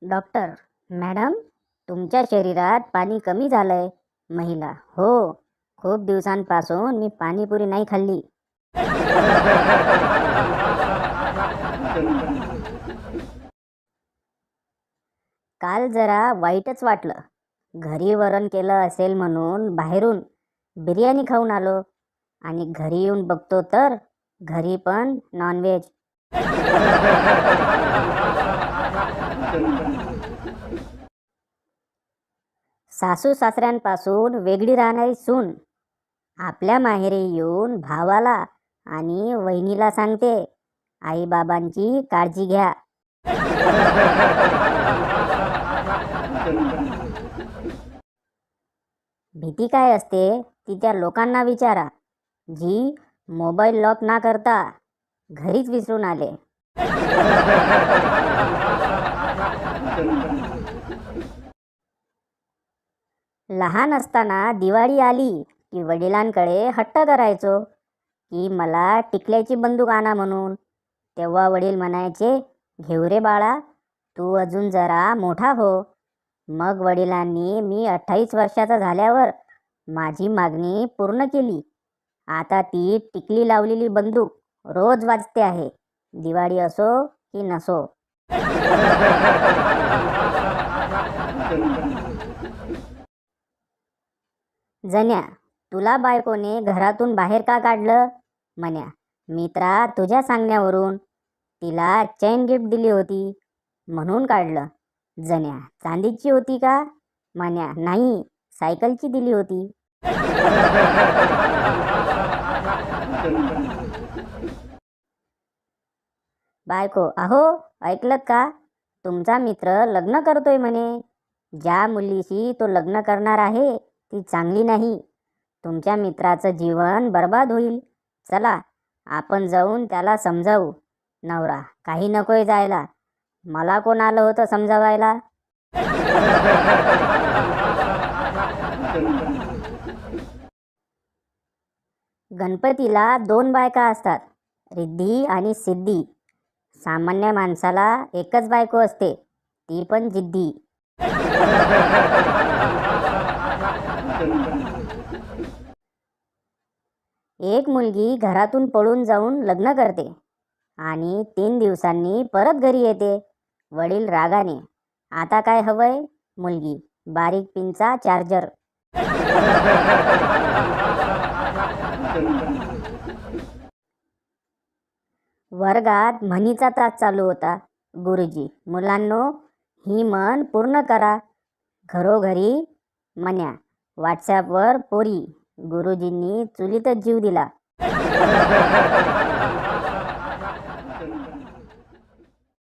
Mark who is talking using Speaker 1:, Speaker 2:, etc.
Speaker 1: Doctor, madam, तुमच्या शरीरात पाणी कमी झालंय. महिला: हो, खूप दिवसांपासून मी पाणीपुरी नाही खाल्ली. काल जरा वाईटच वाटलं. घरी वरण केलं असेल म्हणून बाहेरून बिर्याणी खाऊन आलो आणि घरी येऊन बघतो तर घरी पण नॉनव्हेज. सासू सासऱ्यांपासून वेगळी राहणारी सून आपल्या माहेरी येऊन भावाला आणि वहिनीला सांगते, आईबाबांची काळजी घ्या. भीती काय असते ती त्या लोकांना विचारा, जी मोबाईल लॉक ना करता घरीच विसरून आले. लहान असताना दिवाळी आली की वडिलांकडे हट्ट करायचो की मला टिकल्याची बंदूक आणा म्हणून. तेव्हा वडील म्हणायचे, घेऊ रे बाळा, तू अजून जरा मोठा हो. मग वडिलांनी मी 28 वर्षाचा झाल्यावर माझी मागणी पूर्ण केली. आता ती टिकली लावलेली बंदूक रोज वाजते आहे, दिवाळी असो की नसो. जन्या, तुला बायकोने घरातून बाहेर का काढलं? म्हण्या: मित्रा, तुझ्या सांगण्यावरून. तिला चैन गिफ्ट दिली होती म्हणून काढलं. जन्या: चांदीची होती का? म्हण्या: नाही, सायकलची दिली होती. बायको: अहो, ऐकलत का? तुमचा मित्र लग्न करतोय म्हणे. ज्या मुलीशी तो लग्न करणार आहे ती चांगली नाही. तुमच्या मित्राचं जीवन बर्बाद होईल. चला, आपण जाऊन त्याला समजावू. नवरा: काही नकोय जायला, मला कोण आलं होतं समजावायला. गणपतीला 2 बायका असतात, रिद्धी आणि सिद्धी. सामान्य माणसाला एकच बायको असते, ती पण जिद्दी. एक मुलगी घरातून पळून जाऊन लग्न करते आणि 3 दिवसांनी परत घरी येते. वडील रागाने: आता काय हवंय? मुलगी: बारीक पिनचा चार्जर. वर्गात म्हणीचा तास चालू होता. गुरुजी: मुलांनो, ही म्हण पूर्ण करा. घरोघरी म्हण्या, व्हॉट्सॲपवर पोरी. गुरुजींनी चुलीतच जीव दिला.